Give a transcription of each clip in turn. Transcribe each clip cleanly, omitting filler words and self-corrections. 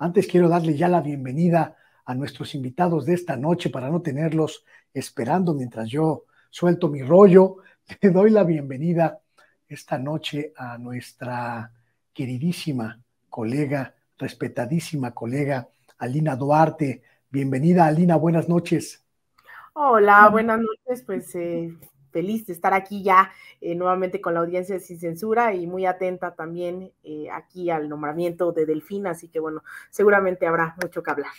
Antes quiero darle ya la bienvenida a nuestros invitados de esta noche para no tenerlos esperando mientras yo suelto mi rollo. Le doy la bienvenida esta noche a nuestra queridísima colega, respetadísima colega, Alina Duarte. Bienvenida, Alina, buenas noches. Hola, buenas noches, pues feliz de estar aquí ya nuevamente con la audiencia de Sin Censura y muy atenta también aquí al nombramiento de Delfina, así que bueno, seguramente habrá mucho que hablar.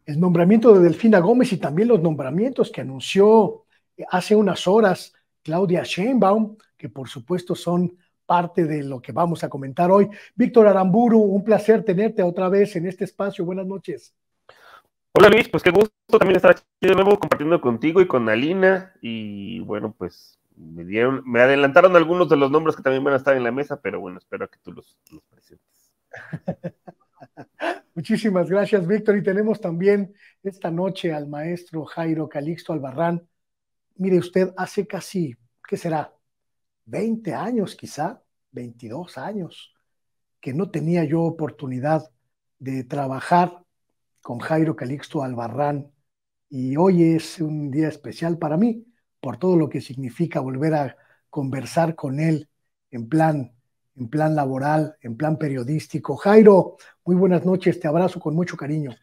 El nombramiento de Delfina Gómez y también los nombramientos que anunció hace unas horas Claudia Sheinbaum, que por supuesto son parte de lo que vamos a comentar hoy. Víctor Aramburu, un placer tenerte otra vez en este espacio. Buenas noches. Hola Luis, pues qué gusto también estar aquí de nuevo compartiendo contigo y con Alina. Y bueno, pues me adelantaron algunos de los nombres que también van a estar en la mesa, pero bueno, espero que tú los presentes. Muchísimas gracias, Víctor. Y tenemos también esta noche al maestro Jairo Calixto Albarrán. Mire usted, hace casi, ¿qué será? 20 años quizá, 22 años, que no tenía yo oportunidad de trabajar con Jairo Calixto Albarrán, y hoy es un día especial para mí por todo lo que significa volver a conversar con él en plan laboral, en plan periodístico. Jairo, muy buenas noches, te abrazo con mucho cariño.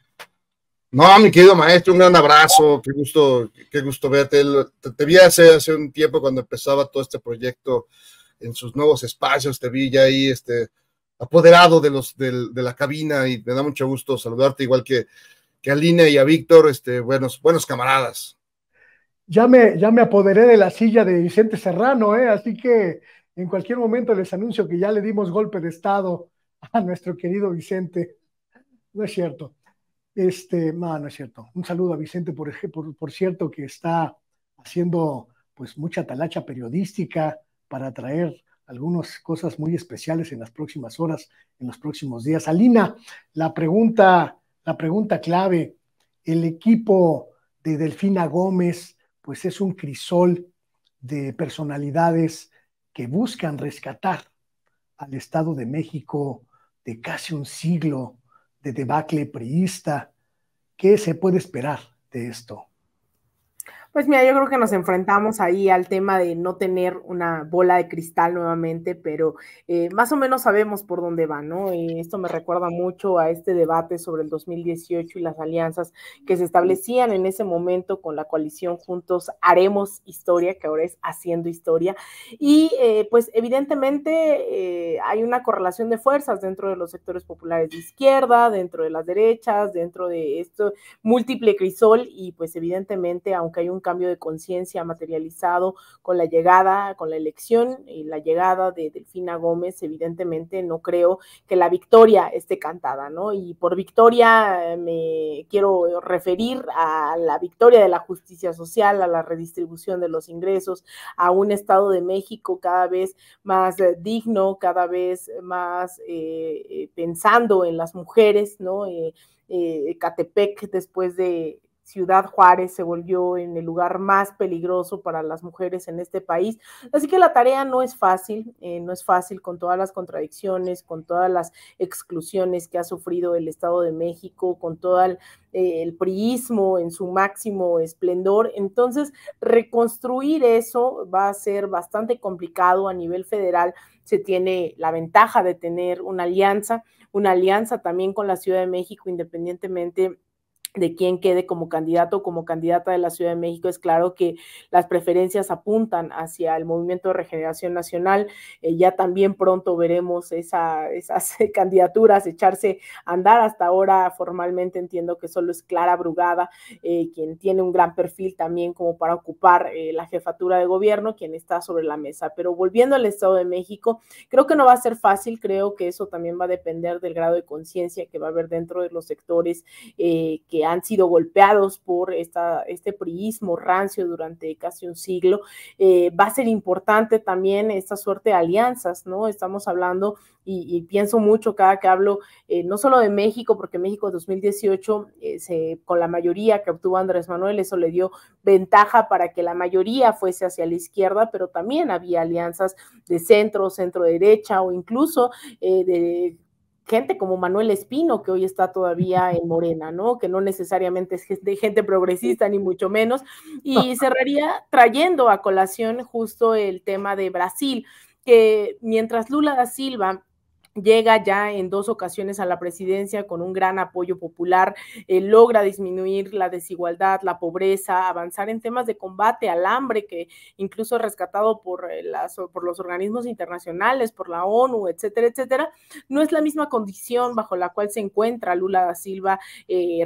No, mi querido maestro, un gran abrazo, qué gusto verte. Te vi hace un tiempo cuando empezaba todo este proyecto en sus nuevos espacios, te vi ya ahí apoderado de la cabina y me da mucho gusto saludarte, igual que a Lina y a Víctor, buenos camaradas. Ya me apoderé de la silla de Vicente Serrano, así que en cualquier momento les anuncio que ya le dimos golpe de estado a nuestro querido Vicente. No es cierto. No es cierto. Un saludo a Vicente, por cierto, que está haciendo pues mucha talacha periodística para traer algunas cosas muy especiales en las próximas horas, en los próximos días. Alina, la pregunta clave, el equipo de Delfina Gómez, pues es un crisol de personalidades que buscan rescatar al Estado de México de casi un siglo de debacle priista. ¿Qué se puede esperar de esto? Pues mira, yo creo que nos enfrentamos ahí al tema de no tener una bola de cristal nuevamente, pero más o menos sabemos por dónde va, ¿no? Esto me recuerda mucho a este debate sobre el 2018 y las alianzas que se establecían en ese momento con la coalición Juntos Haremos Historia, que ahora es Haciendo Historia, y pues evidentemente hay una correlación de fuerzas dentro de los sectores populares de izquierda, dentro de las derechas, dentro de esto múltiple crisol, y pues evidentemente, aunque hay un cambio de conciencia materializado con la llegada, con la elección y la llegada de Delfina Gómez, evidentemente no creo que la victoria esté cantada, ¿no? Y por victoria me quiero referir a la victoria de la justicia social, a la redistribución de los ingresos, a un Estado de México cada vez más digno, cada vez más pensando en las mujeres, ¿no? Catepec, después de Ciudad Juárez, se volvió en el lugar más peligroso para las mujeres en este país. Así que la tarea no es fácil con todas las contradicciones, con todas las exclusiones que ha sufrido el Estado de México, con todo el priismo en su máximo esplendor. Entonces, reconstruir eso va a ser bastante complicado a nivel federal. Se tiene la ventaja de tener una alianza también con la Ciudad de México, independientemente de quién quede como candidato o como candidata de la Ciudad de México. Es claro que las preferencias apuntan hacia el Movimiento de Regeneración Nacional. Ya también pronto veremos esas candidaturas echarse a andar. Hasta ahora formalmente entiendo que solo es Clara Brugada, quien tiene un gran perfil también como para ocupar la jefatura de gobierno, quien está sobre la mesa. Pero volviendo al Estado de México, creo que no va a ser fácil. Creo que eso también va a depender del grado de conciencia que va a haber dentro de los sectores que han sido golpeados por este priismo rancio durante casi un siglo. Va a ser importante también esta suerte de alianzas, ¿no? Estamos hablando, y pienso mucho cada que hablo, no solo de México, porque México en 2018, con la mayoría que obtuvo Andrés Manuel, eso le dio ventaja para que la mayoría fuese hacia la izquierda, pero también había alianzas de centro derecha, o incluso de gente como Manuel Espino, que hoy está todavía en Morena, ¿no? Que no necesariamente es de gente progresista, ni mucho menos. Y cerraría trayendo a colación justo el tema de Brasil, que mientras Lula da Silva llega ya en 2 ocasiones a la presidencia con un gran apoyo popular, logra disminuir la desigualdad, la pobreza, avanzar en temas de combate al hambre, que incluso rescatado por los organismos internacionales, por la ONU, etcétera, etcétera. No es la misma condición bajo la cual se encuentra Lula da Silva,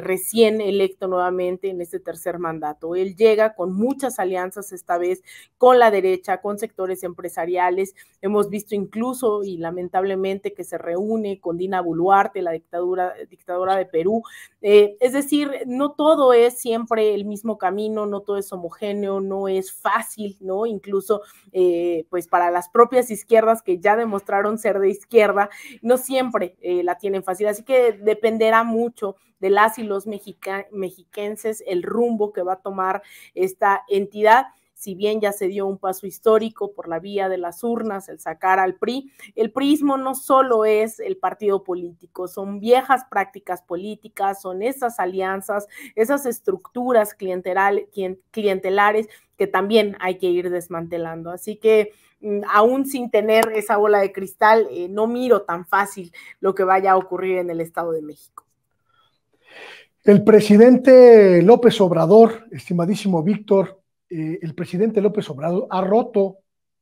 recién electo nuevamente en este tercer mandato. Él llega con muchas alianzas, esta vez con la derecha, con sectores empresariales. Hemos visto incluso, y lamentablemente, que se reúne con Dina Boluarte, la dictadora de Perú. Es decir, no todo es siempre el mismo camino, no todo es homogéneo, no es fácil, ¿no? Incluso pues para las propias izquierdas que ya demostraron ser de izquierda, no siempre la tienen fácil, así que dependerá mucho de las y los mexiquenses el rumbo que va a tomar esta entidad. Si bien ya se dio un paso histórico por la vía de las urnas, el sacar al PRI, el priismo no solo es el partido político, son viejas prácticas políticas, son esas alianzas, esas estructuras clientelares que también hay que ir desmantelando. Así que aún sin tener esa bola de cristal, no miro tan fácil lo que vaya a ocurrir en el Estado de México. El presidente López Obrador, estimadísimo Víctor, el presidente López Obrador ha roto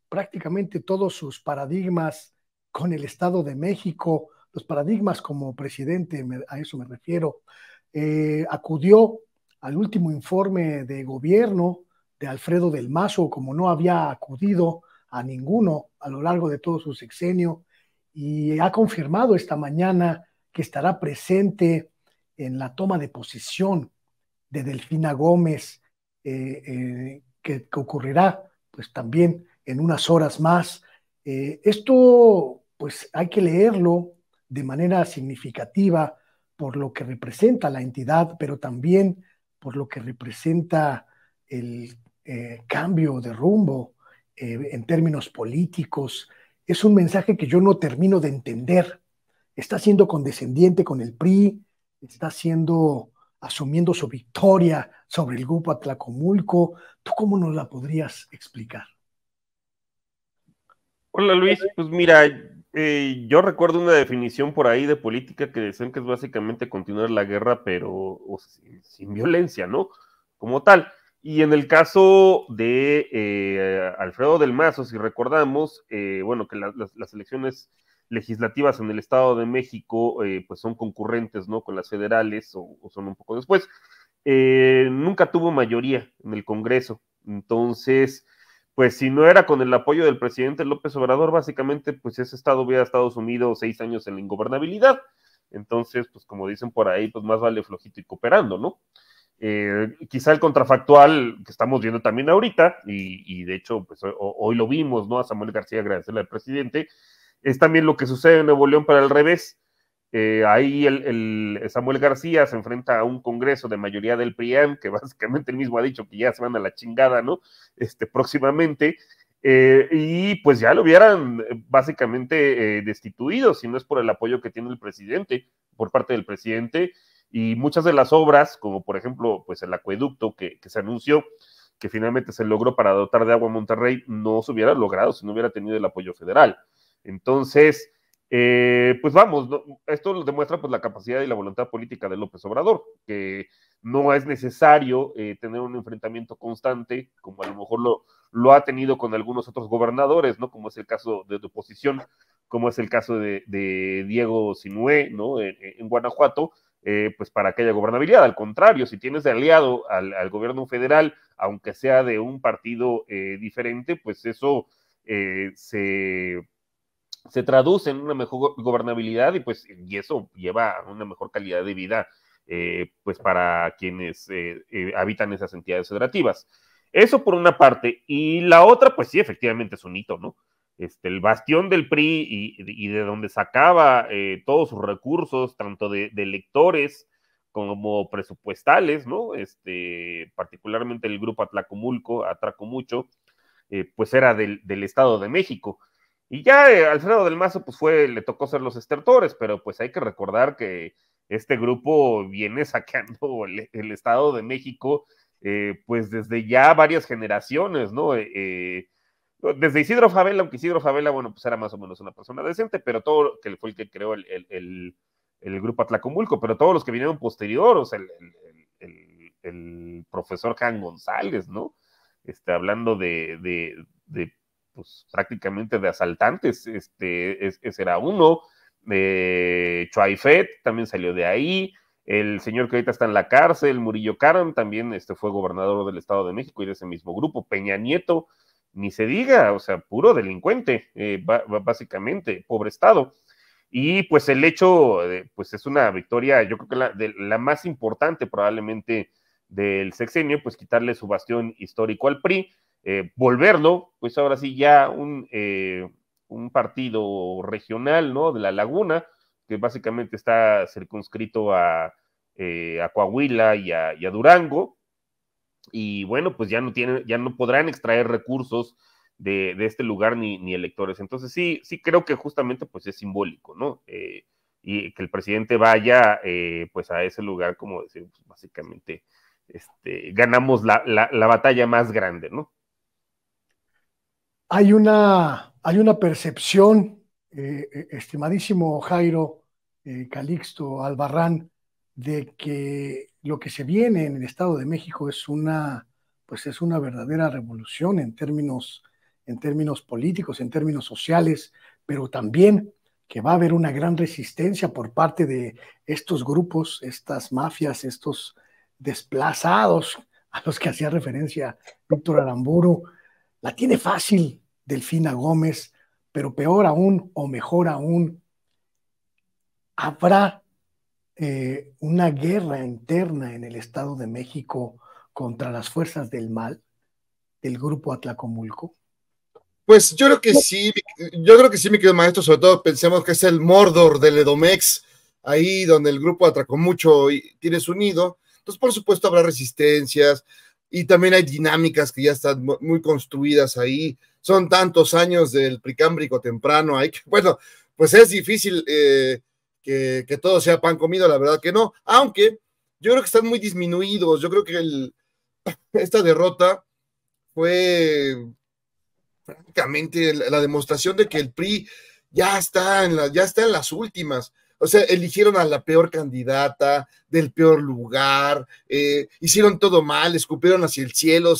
prácticamente todos sus paradigmas con el Estado de México, los paradigmas como presidente, a eso me refiero. Acudió al último informe de gobierno de Alfredo del Mazo, como no había acudido a ninguno a lo largo de todo su sexenio, y ha confirmado esta mañana que estará presente en la toma de posesión de Delfina Gómez, que ocurrirá pues también en unas horas más. Esto pues hay que leerlo de manera significativa por lo que representa la entidad, pero también por lo que representa el cambio de rumbo en términos políticos. Es un mensaje que yo no termino de entender. Está siendo condescendiente con el PRI, está asumiendo su victoria sobre el grupo Atlacomulco. ¿Tú cómo nos la podrías explicar? Hola Luis, pues mira, yo recuerdo una definición por ahí de política que decían que es básicamente continuar la guerra, pero sin violencia, ¿no? Como tal. Y en el caso de Alfredo del Mazo, si recordamos, bueno, que las elecciones legislativas en el Estado de México pues son concurrentes, ¿no? Con las federales o son un poco después. Nunca tuvo mayoría en el Congreso. Entonces, pues si no era con el apoyo del presidente López Obrador, básicamente, pues ese estado hubiera estado sumido 6 años en la ingobernabilidad. Entonces, pues como dicen por ahí, pues más vale flojito y cooperando, ¿no? Quizá el contrafactual que estamos viendo también ahorita, y de hecho, pues hoy lo vimos, ¿no? A Samuel García agradecerle al presidente, es también lo que sucede en Nuevo León para el revés. Ahí el Samuel García se enfrenta a un congreso de mayoría del PRIAN, que básicamente él mismo ha dicho que ya se van a la chingada, ¿no? Próximamente, y pues ya lo hubieran básicamente destituido, si no es por el apoyo que tiene el presidente, por parte del presidente, y muchas de las obras, como por ejemplo, pues el acueducto que se anunció, que finalmente se logró para dotar de agua a Monterrey, no se hubiera logrado si no hubiera tenido el apoyo federal. Entonces, pues vamos, ¿no? Esto demuestra pues la capacidad y la voluntad política de López Obrador, que no es necesario tener un enfrentamiento constante, como a lo mejor lo ha tenido con algunos otros gobernadores, ¿no? Como es el caso de oposición, como es el caso de Diego Sinué, ¿no? En Guanajuato, pues para que haya gobernabilidad. Al contrario, si tienes de aliado al gobierno federal, aunque sea de un partido diferente, pues eso se traduce en una mejor gobernabilidad y eso lleva a una mejor calidad de vida pues para quienes habitan esas entidades federativas. Eso por una parte, y la otra, pues sí, efectivamente es un hito, ¿no? El bastión del PRI y de donde sacaba todos sus recursos, tanto de electores como presupuestales, ¿no? Particularmente el grupo Atlacomulco, Atraco Mucho, pues era del Estado de México. Y ya Alfredo del Mazo, pues le tocó ser los estertores, pero pues hay que recordar que este grupo viene saqueando el Estado de México, pues desde ya varias generaciones, ¿no? Desde Isidro Favela, aunque Isidro Favela, bueno, pues era más o menos una persona decente, pero todo, que fue el que creó el grupo Atlacomulco, pero todos los que vinieron posterior, o sea, el profesor Jan González, ¿no? Hablando pues prácticamente de asaltantes, ese era uno, Chuaifet también salió de ahí, el señor que ahorita está en la cárcel, Murillo Karam, también fue gobernador del Estado de México y de ese mismo grupo, Peña Nieto, ni se diga, o sea, puro delincuente, básicamente, pobre Estado. Y pues el hecho, pues es una victoria, yo creo que la más importante probablemente del sexenio, pues quitarle su bastión histórico al PRI, volverlo, pues ahora sí ya un partido regional, ¿no? De la Laguna, que básicamente está circunscrito a Coahuila y a Durango, y bueno, pues ya no podrán extraer recursos de este lugar ni electores. Entonces sí creo que justamente pues es simbólico, ¿no? Y que el presidente vaya pues a ese lugar, como decir, pues, básicamente ganamos la batalla más grande, ¿no? Hay una percepción, estimadísimo Jairo, Calixto, Albarrán, de que lo que se viene en el Estado de México es pues es una verdadera revolución en términos políticos, en términos sociales, pero también que va a haber una gran resistencia por parte de estos grupos, estas mafias, estos desplazados a los que hacía referencia Víctor Aramburu. La tiene fácil Delfina Gómez, pero peor aún o mejor aún, habrá una guerra interna en el Estado de México contra las fuerzas del mal del grupo Atlacomulco. Pues yo creo que sí, mi querido maestro, sobre todo pensemos que es el Mordor del Edomex, ahí donde el grupo atracó mucho y tiene su nido. Entonces, por supuesto, habrá resistencias y también hay dinámicas que ya están muy construidas ahí. Son tantos años del Precámbrico temprano, bueno, pues es difícil que todo sea pan comido, la verdad que no, aunque yo creo que están muy disminuidos. Yo creo que esta derrota fue prácticamente la demostración de que el PRI ya está en las últimas. O sea, eligieron a la peor candidata, del peor lugar, hicieron todo mal, escupieron hacia el cielo,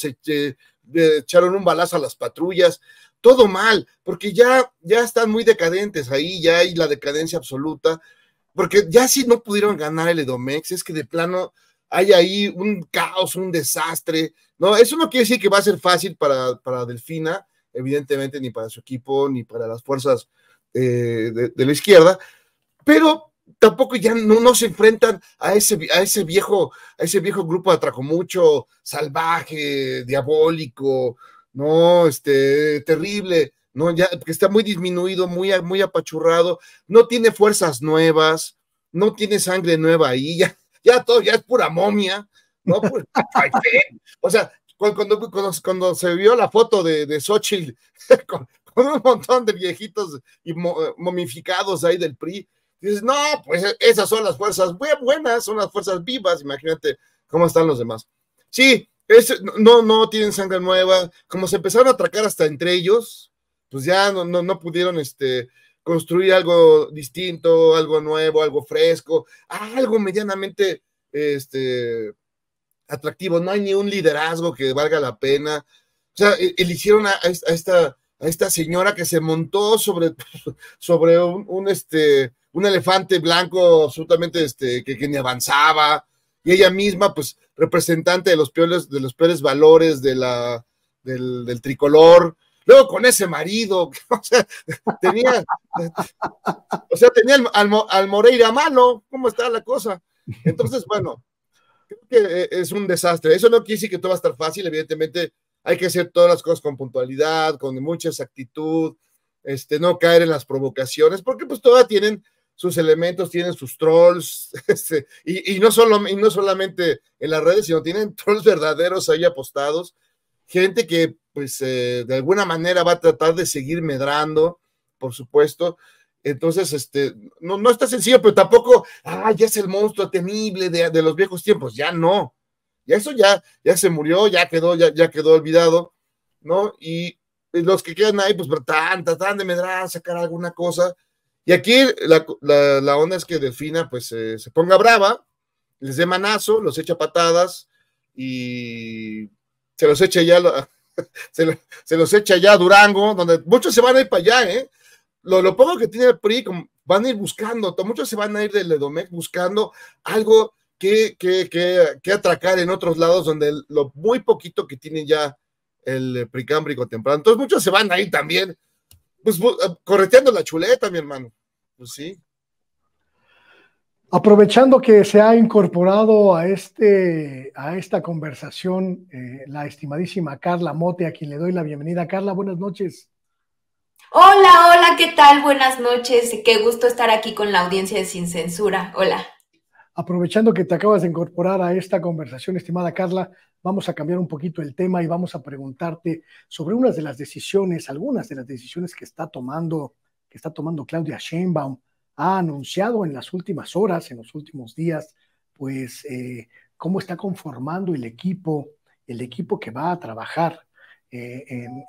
echaron un balazo a las patrullas, todo mal, porque ya están muy decadentes ahí, ya hay la decadencia absoluta, porque ya si no pudieron ganar el Edomex, es que de plano hay ahí un caos, un desastre, ¿no? Eso no quiere decir que va a ser fácil para Delfina, evidentemente, ni para su equipo, ni para las fuerzas de la izquierda, pero tampoco ya no se enfrentan a ese viejo grupo de Atracomucho, salvaje, diabólico, no, terrible, no, ya que está muy disminuido, muy apachurrado, no tiene fuerzas nuevas, no tiene sangre nueva ahí, ya todo ya es pura momia, ¿no? O sea, cuando se vio la foto de Xochitl con un montón de viejitos y momificados ahí del PRI, dices, no, pues esas son las fuerzas buenas, son las fuerzas vivas, imagínate cómo están los demás. Sí, no tienen sangre nueva, como se empezaron a atracar hasta entre ellos, pues ya no pudieron construir algo distinto, algo nuevo, algo fresco, algo medianamente atractivo. No hay ni un liderazgo que valga la pena. O sea, eligieron a esta señora que se montó sobre un elefante blanco absolutamente que ni avanzaba, y ella misma, pues, representante de los peores valores del tricolor. Luego con ese marido, o sea, tenía al Moreira a mano. ¿Cómo está la cosa? Entonces, bueno, creo que es un desastre. Eso no quiere decir que todo va a estar fácil. Evidentemente hay que hacer todas las cosas con puntualidad, con mucha exactitud, no caer en las provocaciones, porque pues todavía tienen sus elementos, tienen sus trolls, y no solamente en las redes, sino tienen trolls verdaderos ahí apostados, gente que pues de alguna manera va a tratar de seguir medrando, por supuesto. Entonces, no está sencillo, pero tampoco, ya es el monstruo temible de los viejos tiempos, ya no. Ya eso ya se murió, ya quedó olvidado, ¿no? Y los que quedan ahí, pues tratan de medrar, sacar alguna cosa. Y aquí la onda es que Delfina, pues, se ponga brava, les dé manazo, los echa patadas y se los echa ya se los echa ya a Durango, donde muchos se van a ir para allá, ¿eh? Lo poco que tiene el PRI, van a ir buscando, muchos se van a ir del Edomex buscando algo que atracar en otros lados, donde lo muy poquito que tiene ya el Pricámbrico temprano. Entonces muchos se van a ir también, pues correteando la chuleta, mi hermano. Pues sí. Aprovechando que se ha incorporado a esta conversación la estimadísima Carla Mote, a quien le doy la bienvenida. Carla, buenas noches. Hola, ¿qué tal? Buenas noches. Qué gusto estar aquí con la audiencia de Sin Censura. Hola. Aprovechando que te acabas de incorporar a esta conversación, estimada Carla, vamos a cambiar un poquito el tema y vamos a preguntarte sobre algunas de las decisiones que está tomando Claudia Sheinbaum. Ha anunciado en las últimas horas, en los últimos días, pues cómo está conformando el equipo que va a trabajar en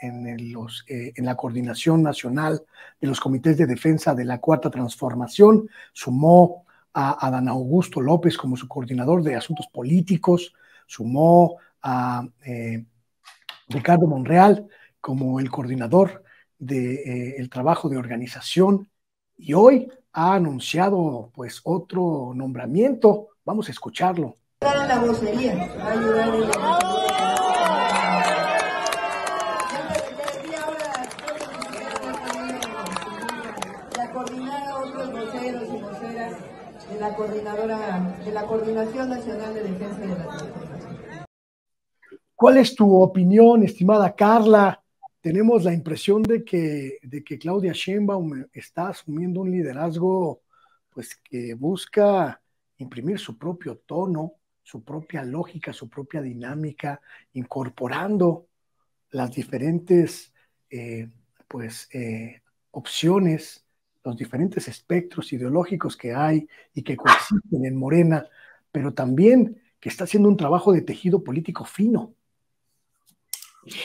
la coordinación nacional de los comités de defensa de la Cuarta Transformación. Sumó a Adán Augusto López como su coordinador de asuntos políticos, sumó a Ricardo Monreal como el coordinador del trabajo de organización, y hoy ha anunciado pues otro nombramiento. Vamos a escucharlo. La vocería, va a ayudar en la coordinar a otros voceros y voceras de la Coordinación Nacional de Defensa de la Transformación. ¿Cuál es tu opinión, estimada Carla? Tenemos la impresión de que Claudia Sheinbaum está asumiendo un liderazgo pues que busca imprimir su propio tono, su propia lógica, su propia dinámica, incorporando las diferentes opciones, los diferentes espectros ideológicos que hay y que coexisten en Morena, pero también que está haciendo un trabajo de tejido político fino.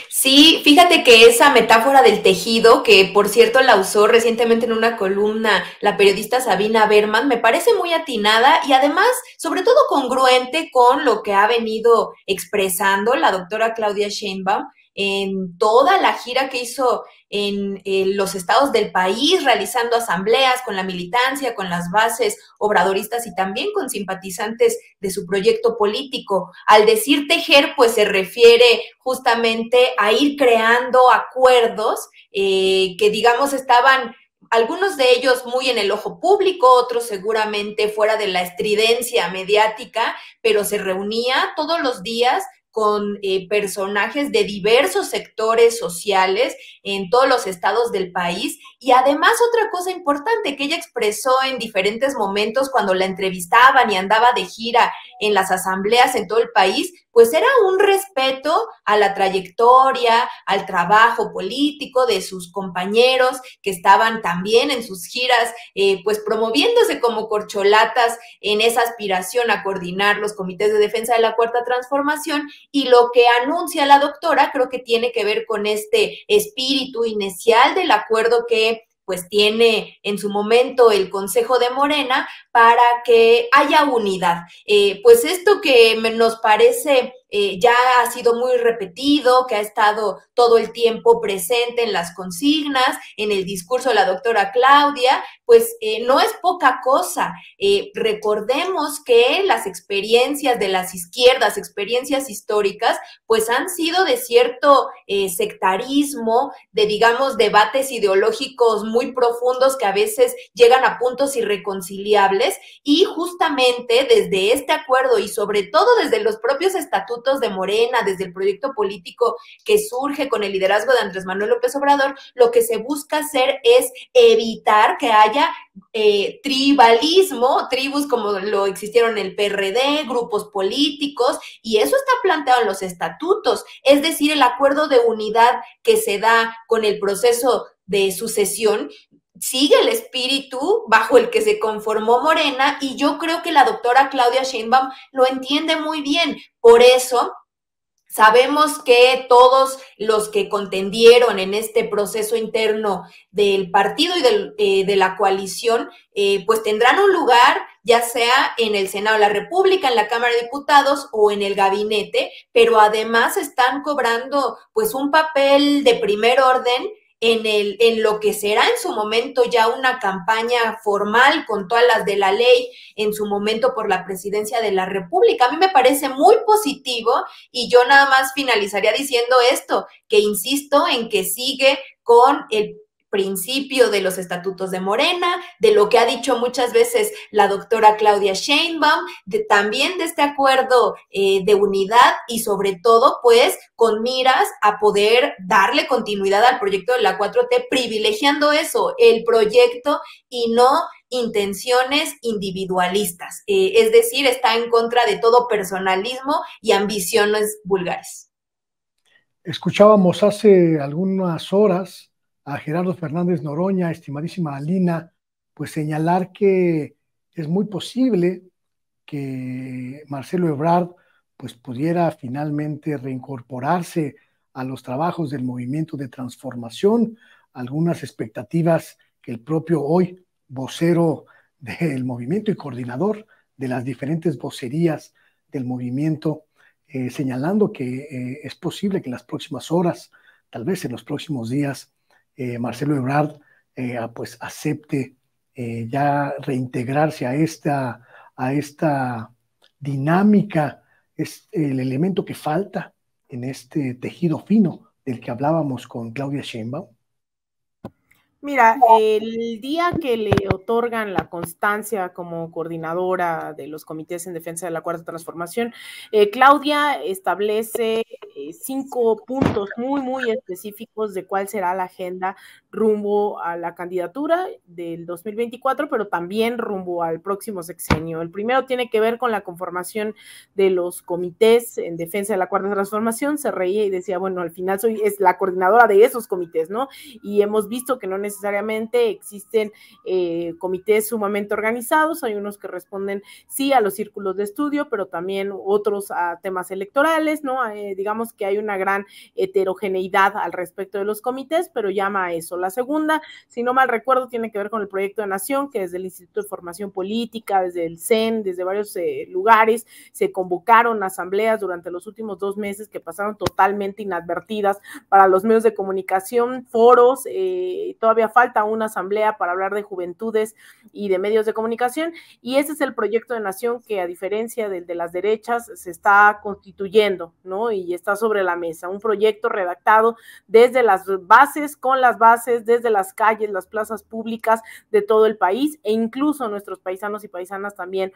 Sí, fíjate que esa metáfora del tejido, que por cierto la usó recientemente en una columna la periodista Sabina Berman, me parece muy atinada y además, sobre todo, congruente con lo que ha venido expresando la doctora Claudia Sheinbaum en toda la gira que hizo en los estados del país, realizando asambleas con la militancia, con las bases obradoristas y también con simpatizantes de su proyecto político. Al decir tejer, pues se refiere justamente a ir creando acuerdos que, digamos, estaban algunos de ellos muy en el ojo público, otros seguramente fuera de la estridencia mediática, pero se reunía todos los días con personajes de diversos sectores sociales en todos los estados del país. Y además otra cosa importante que ella expresó en diferentes momentos cuando la entrevistaban y andaba de gira en las asambleas en todo el país, pues era un respeto a la trayectoria, al trabajo político de sus compañeros que estaban también en sus giras, pues promoviéndose como corcholatas en esa aspiración a coordinar los comités de defensa de la Cuarta Transformación. Y lo que anuncia la doctora creo que tiene que ver con este espíritu inicial del acuerdo que pues tiene en su momento el Consejo de Morena para que haya unidad. Pues esto que nos parece ya ha sido muy repetido, que ha estado todo el tiempo presente en las consignas, en el discurso de la doctora Claudia, pues no es poca cosa. Recordemos que las experiencias de las izquierdas, experiencias históricas, pues han sido de cierto sectarismo, de, digamos, debates ideológicos muy profundos que a veces llegan a puntos irreconciliables, y justamente desde este acuerdo y sobre todo desde los propios estatutos de Morena, desde el proyecto político que surge con el liderazgo de Andrés Manuel López Obrador, lo que se busca hacer es evitar que haya tribalismo, tribus como lo existieron en el PRD, grupos políticos, y eso está planteado en los estatutos, es decir, el acuerdo de unidad que se da con el proceso de sucesión sigue el espíritu bajo el que se conformó Morena, y yo creo que la doctora Claudia Sheinbaum lo entiende muy bien. Por eso sabemos que todos los que contendieron en este proceso interno del partido y de la coalición, pues tendrán un lugar, ya sea en el Senado de la República, en la Cámara de Diputados o en el gabinete, pero además están cobrando pues un papel de primer orden en lo que será en su momento ya una campaña formal con todas las de la ley, en su momento por la presidencia de la República. A mí me parece muy positivo, y yo nada más finalizaría diciendo esto, que insisto en que sigue con el principio de los estatutos de Morena, de lo que ha dicho muchas veces la doctora Claudia Sheinbaum, también de este acuerdo de unidad, y sobre todo, pues, con miras a poder darle continuidad al proyecto de la 4T, privilegiando eso, el proyecto, y no intenciones individualistas. Es decir, está en contra de todo personalismo y ambiciones vulgares. Escuchábamos hace algunas horas a Gerardo Fernández Noroña, estimadísima Alina, pues señalar que es muy posible que Marcelo Ebrard pues pudiera finalmente reincorporarse a los trabajos del movimiento de transformación, algunas expectativas que el propio hoy vocero del movimiento y coordinador de las diferentes vocerías del movimiento, señalando que es posible que en las próximas horas, tal vez en los próximos días, Marcelo Ebrard pues acepte ya reintegrarse a esta dinámica. Es el elemento que falta en este tejido fino del que hablábamos con Claudia Sheinbaum. Mira, el día que le otorgan la constancia como coordinadora de los comités en defensa de la Cuarta Transformación, Claudia establece 5 puntos muy específicos de cuál será la agenda rumbo a la candidatura del 2024, pero también rumbo al próximo sexenio. El primero tiene que ver con la conformación de los comités en defensa de la Cuarta Transformación. Se reía y decía, bueno, al final es la coordinadora de esos comités, ¿no? Y hemos visto que no necesariamente existen comités sumamente organizados. Hay unos que responden sí a los círculos de estudio, pero también otros a temas electorales, ¿no? Digamos que hay una gran heterogeneidad al respecto de los comités, pero llama a eso. La segunda, si no mal recuerdo, tiene que ver con el proyecto de nación, que desde el Instituto de Formación Política, desde el CEN, desde varios lugares, se convocaron asambleas durante los últimos 2 meses que pasaron totalmente inadvertidas para los medios de comunicación, foros, todavía falta una asamblea para hablar de juventudes y de medios de comunicación, y ese es el proyecto de nación que, a diferencia del de las derechas, se está constituyendo, ¿no? Y está sobre la mesa, un proyecto redactado desde las bases, con las bases, desde las calles, las plazas públicas de todo el país, e incluso nuestros paisanos y paisanas también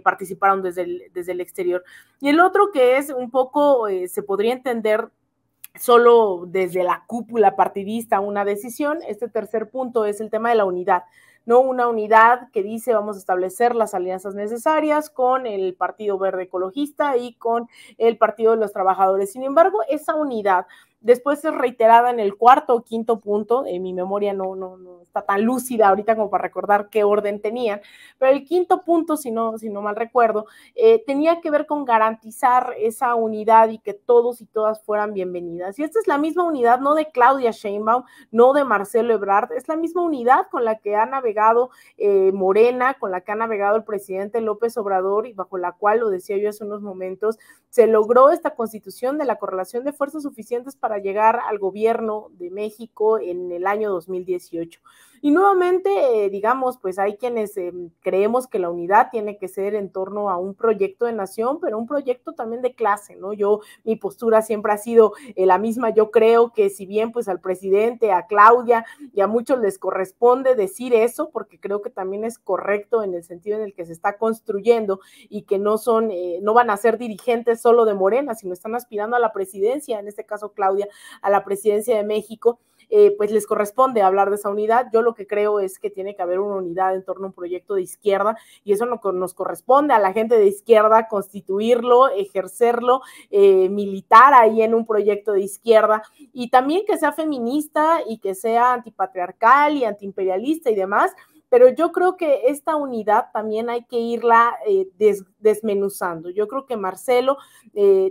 participaron desde el exterior. Y el otro, que es un poco, se podría entender solo desde la cúpula partidista una decisión. Este tercer punto es el tema de la unidad, ¿no? Una unidad que dice vamos a establecer las alianzas necesarias con el Partido Verde Ecologista y con el Partido de los Trabajadores. Sin embargo, esa unidad después es reiterada en el 4º o 5º punto. Mi memoria no está tan lúcida ahorita como para recordar qué orden tenían, pero el 5º punto, si no mal recuerdo, tenía que ver con garantizar esa unidad y que todos y todas fueran bienvenidas. Y esta es la misma unidad, no de Claudia Sheinbaum, no de Marcelo Ebrard, es la misma unidad con la que ha navegado Morena, con la que ha navegado el presidente López Obrador, y bajo la cual, lo decía yo hace unos momentos, se logró esta constitución de la correlación de fuerzas suficientes para llegar al gobierno de México en el año 2018. Y nuevamente, digamos, pues hay quienes creemos que la unidad tiene que ser en torno a un proyecto de nación, pero un proyecto también de clase, ¿no? Mi postura siempre ha sido la misma. Yo creo que si bien pues al presidente, a Claudia y a muchos les corresponde decir eso, porque creo que también es correcto en el sentido en el que se está construyendo y que no van a ser dirigentes solo de Morena, sino están aspirando a la presidencia, en este caso Claudia, a la presidencia de México. pues les corresponde hablar de esa unidad. Yo lo que creo es que tiene que haber una unidad en torno a un proyecto de izquierda, y eso nos corresponde a la gente de izquierda constituirlo, ejercerlo, militar ahí en un proyecto de izquierda, y también que sea feminista y que sea antipatriarcal y antiimperialista y demás. Pero yo creo que esta unidad también hay que irla desmenuzando. Yo creo que Marcelo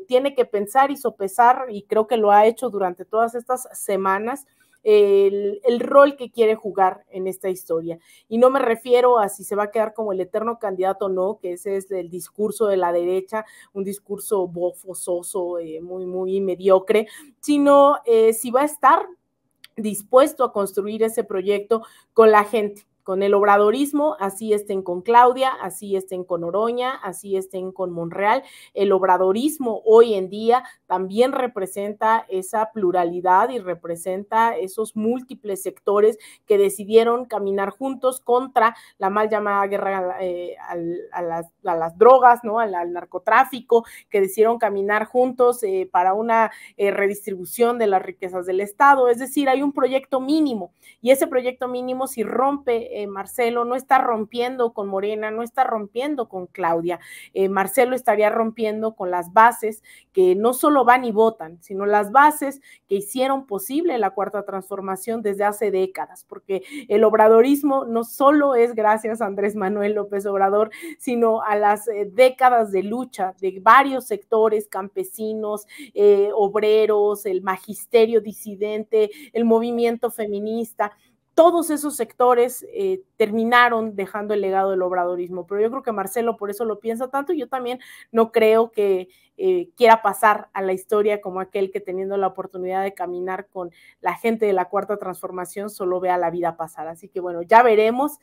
tiene que pensar y sopesar, y creo que lo ha hecho durante todas estas semanas, el rol que quiere jugar en esta historia. Y no me refiero a si se va a quedar como el eterno candidato o no, que ese es el discurso de la derecha, un discurso bofo, soso, muy, muy mediocre, sino si va a estar dispuesto a construir ese proyecto con la gente, con el obradorismo, así estén con Claudia, así estén con Oroña, así estén con Monreal. El obradorismo hoy en día también representa esa pluralidad y representa esos múltiples sectores que decidieron caminar juntos contra la mal llamada guerra a las drogas, ¿no? Al narcotráfico, que decidieron caminar juntos para una redistribución de las riquezas del Estado. Es decir, hay un proyecto mínimo, y ese proyecto mínimo, si rompe Marcelo, no está rompiendo con Morena, no está rompiendo con Claudia. Marcelo estaría rompiendo con las bases que no solo van y votan, sino las bases que hicieron posible la Cuarta Transformación desde hace décadas, porque el obradorismo no solo es gracias a Andrés Manuel López Obrador, sino a las décadas de lucha de varios sectores, campesinos, obreros, el magisterio disidente, el movimiento feminista. Todos esos sectores terminaron dejando el legado del obradorismo, pero yo creo que Marcelo por eso lo piensa tanto, y yo también no creo que quiera pasar a la historia como aquel que, teniendo la oportunidad de caminar con la gente de la Cuarta Transformación, solo vea la vida pasar. Así que bueno, ya veremos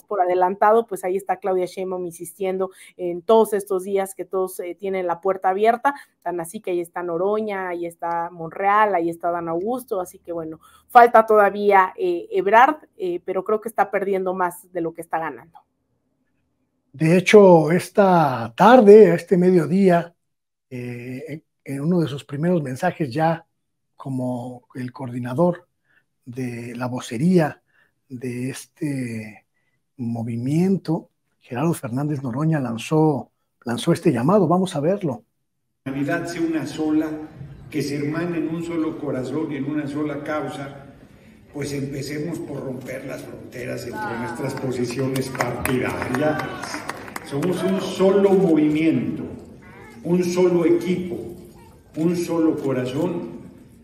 por adelantado. Pues ahí está Claudia Sheinbaum insistiendo en todos estos días que todos tienen la puerta abierta, tan así que ahí está Noroña, ahí está Monreal, ahí está Dan Augusto. Así que bueno, falta todavía Ebrard, pero creo que está perdiendo más de lo que está ganando. De hecho, esta tarde, a este mediodía, en uno de sus primeros mensajes ya como el coordinador de la vocería de este movimiento, Gerardo Fernández Noroña lanzó este llamado. Vamos a verlo. La humanidad sea una sola, que se hermane en un solo corazón y en una sola causa, pues empecemos por romper las fronteras entre nuestras posiciones partidarias. Somos un solo movimiento, un solo equipo, un solo corazón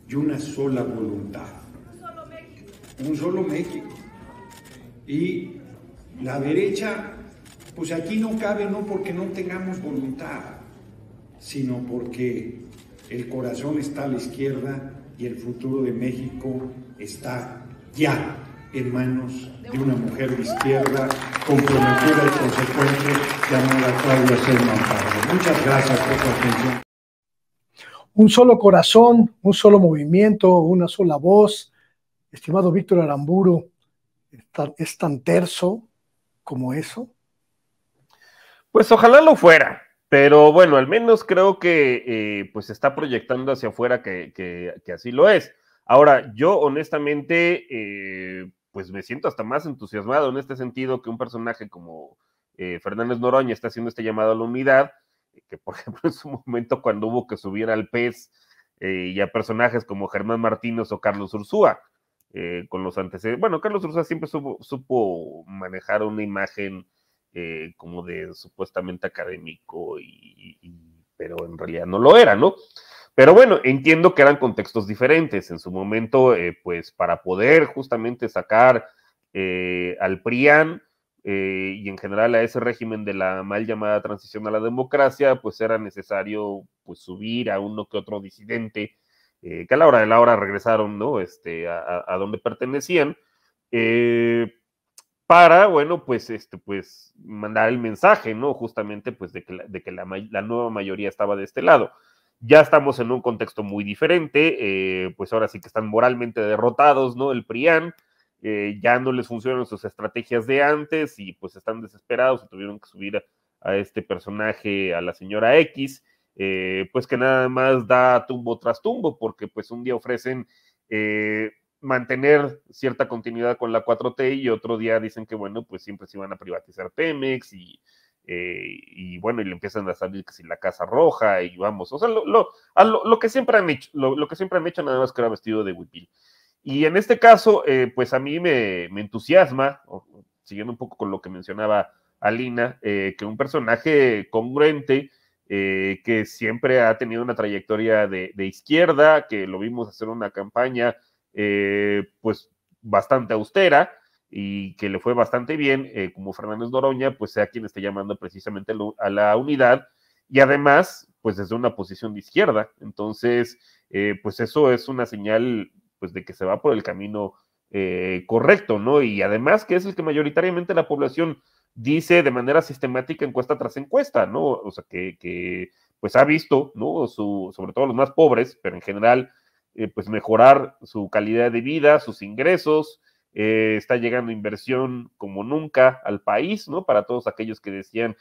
y una sola voluntad. Un solo México. Y la derecha, pues aquí no cabe, no porque no tengamos voluntad, sino porque el corazón está a la izquierda y el futuro de México está ya en manos de una mujer de izquierda comprometida y consecuente llamada Claudia Sheinbaum Pardo. Muchas gracias por su atención. Un solo corazón, un solo movimiento, una sola voz. Estimado Víctor Aramburu, ¿es tan terso como eso? Pues ojalá lo fuera, pero bueno, al menos creo que pues se está proyectando hacia afuera que así lo es. Ahora, yo honestamente, pues me siento hasta más entusiasmado en este sentido que un personaje como Fernández Noroña está haciendo este llamado a la unidad, que por ejemplo en su momento cuando hubo que subir al PES y a personajes como Germán Martínez o Carlos Ursúa, con los antecedentes. Bueno, Carlos Ursúa siempre supo manejar una imagen como de supuestamente académico, pero en realidad no lo era, ¿no? Pero bueno, entiendo que eran contextos diferentes. En su momento, pues para poder justamente sacar al PRIAN y en general a ese régimen de la mal llamada transición a la democracia, pues era necesario pues subir a uno que otro disidente que a la hora de la hora regresaron, ¿no? A donde pertenecían, para, bueno, pues, pues mandar el mensaje, ¿no? Justamente, pues, de que la nueva mayoría estaba de este lado. Ya estamos en un contexto muy diferente, pues ahora sí que están moralmente derrotados, ¿no? El PRIAN, ya no les funcionan sus estrategias de antes y pues están desesperados y tuvieron que subir a este personaje, a la señora X, pues que nada más da tumbo tras tumbo, porque pues un día ofrecen mantener cierta continuidad con la 4T, y otro día dicen que, bueno, pues siempre se iban a privatizar Pemex, y bueno, y le empiezan a salir que si la Casa Roja, y vamos, o sea, lo que siempre han hecho, lo que siempre han hecho, nada más que era vestido de huipil. Y en este caso, pues a mí me entusiasma, siguiendo un poco con lo que mencionaba Alina, que un personaje congruente, que siempre ha tenido una trayectoria de izquierda, que lo vimos hacer una campaña pues bastante austera, y que le fue bastante bien, como Fernández Noroña, pues sea quien esté llamando precisamente a la unidad, y además, pues desde una posición de izquierda. Entonces, pues eso es una señal, pues, de que se va por el camino correcto, ¿no? Y además que es el que mayoritariamente la población dice de manera sistemática, encuesta tras encuesta, ¿no? O sea, que pues ha visto, ¿no? Sobre todo los más pobres, pero en general, pues mejorar su calidad de vida, sus ingresos, está llegando inversión como nunca al país, ¿no? Para todos aquellos que decían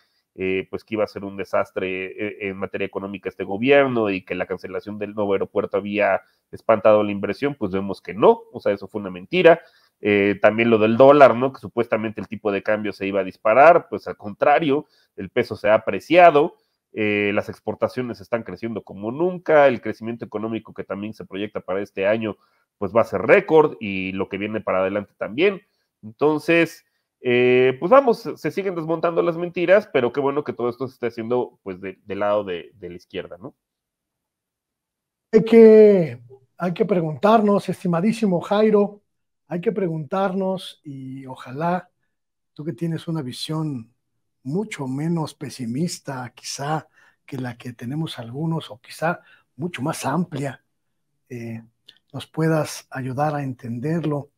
pues que iba a ser un desastre en materia económica este gobierno, y que la cancelación del nuevo aeropuerto había espantado la inversión, pues vemos que no, o sea, eso fue una mentira. También lo del dólar, ¿no? Que supuestamente el tipo de cambio se iba a disparar, pues al contrario, el peso se ha apreciado, las exportaciones están creciendo como nunca, el crecimiento económico que también se proyecta para este año, pues va a ser récord, y lo que viene para adelante también. Entonces, pues vamos, se siguen desmontando las mentiras, pero qué bueno que todo esto se esté haciendo pues del lado de la izquierda, ¿no? Hay que preguntarnos, estimadísimo Jairo, hay que preguntarnos, y ojalá tú, que tienes una visión mucho menos pesimista quizá que la que tenemos algunos, o quizá mucho más amplia, nos puedas ayudar a entenderlo.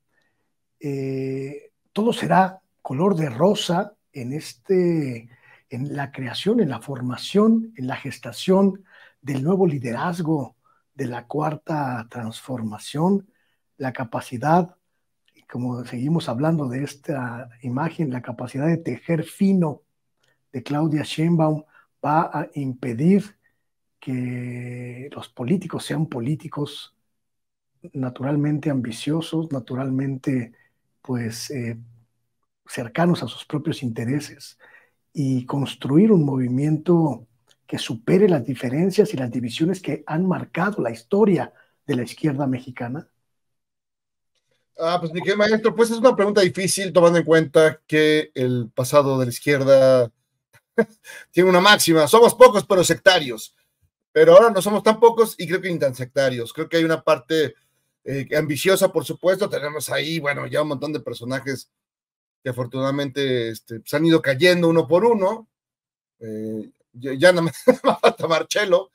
Todo será color de rosa en la creación, en la formación, en la gestación del nuevo liderazgo de la cuarta transformación, la capacidad, como seguimos hablando de esta imagen, la capacidad de tejer fino de Claudia Sheinbaum va a impedir que los políticos sean políticos naturalmente ambiciosos, naturalmente pues cercanos a sus propios intereses, y construir un movimiento que supere las diferencias y las divisiones que han marcado la historia de la izquierda mexicana? Pues mi querido maestro, pues es una pregunta difícil, tomando en cuenta que el pasado de la izquierda tiene una máxima: somos pocos pero sectarios. Pero ahora no somos tan pocos, y creo que ni tan sectarios. Creo que hay una parte ambiciosa, por supuesto. Tenemos ahí, bueno, ya un montón de personajes que afortunadamente se han ido cayendo uno por uno. Ya no me falta Marcelo,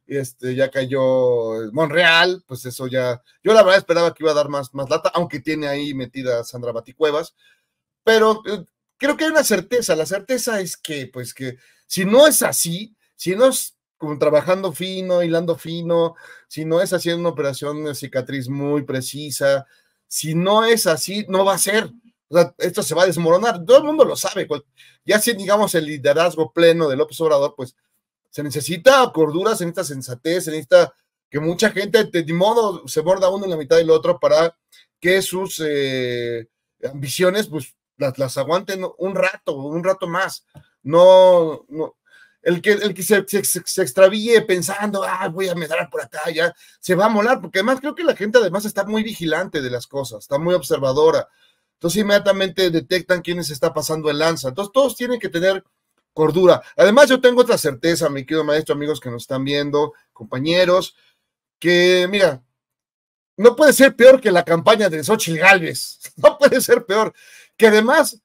ya cayó Monreal, pues eso ya, yo la verdad esperaba que iba a dar más lata, aunque tiene ahí metida a Sandra Baticuevas, pero creo que hay una certeza. La certeza es que, pues, que si no es así, si no es como trabajando fino, hilando fino, si no es haciendo una operación de cicatriz muy precisa, si no es así, no va a ser. O sea, esto se va a desmoronar, todo el mundo lo sabe. Ya si digamos el liderazgo pleno de López Obrador, pues se necesita cordura, se necesita sensatez, se necesita que mucha gente, de modo, se morda uno en la mitad del otro para que sus ambiciones, pues, las aguanten un rato más. No, el que se extravíe pensando, voy a medrar por acá, ya se va a molar, porque además creo que la gente además está muy vigilante de las cosas, está muy observadora. Entonces inmediatamente detectan quiénes está pasando el lanza. Entonces todos tienen que tener cordura. Además, yo tengo otra certeza, mi querido maestro, amigos que nos están viendo, compañeros, que mira, no puede ser peor que la campaña de Xóchitl Gálvez, no puede ser peor, que además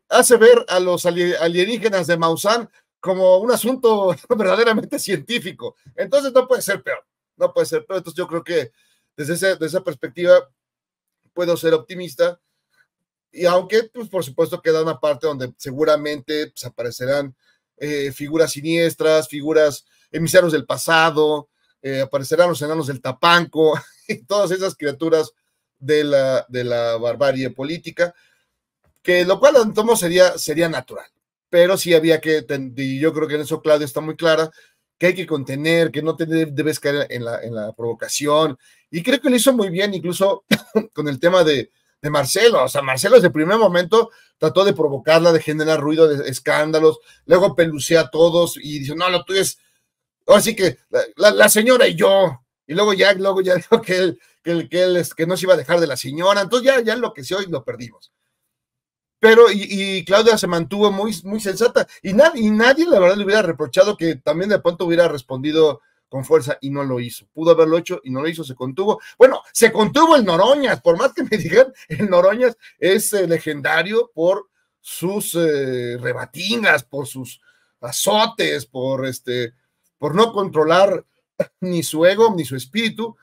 hace ver a los alienígenas de Maussan como un asunto verdaderamente científico. Entonces no puede ser peor, no puede ser peor. Entonces yo creo que desde esa perspectiva puedo ser optimista. Y aunque, pues, por supuesto, queda una parte donde seguramente pues, aparecerán figuras siniestras, figuras emisarios del pasado, aparecerán los enanos del Tapanco, y todas esas criaturas de la barbarie política, que lo cual entonces sería natural. Pero sí había que, y yo creo que en eso Claudia está muy clara, que hay que contener, que no te debes caer en la provocación, Y creo que lo hizo muy bien, incluso con el tema de Marcelo. O sea, Marcelo desde el primer momento trató de provocarla, de generar ruido, de escándalos, luego pelucea a todos y dice, no, lo tuyo es, así que la señora y yo, y luego ya dijo que que no se iba a dejar de la señora, entonces ya enloqueció y lo perdimos. Pero, y Claudia se mantuvo muy sensata, y nadie, la verdad, le hubiera reprochado que también de pronto hubiera respondido con fuerza, y no lo hizo. Pudo haberlo hecho y no lo hizo, se contuvo. Bueno, se contuvo el Noroñas, por más que me digan, el Noroñas es legendario por sus rebatingas, por sus azotes, por no controlar ni su ego, ni su espíritu,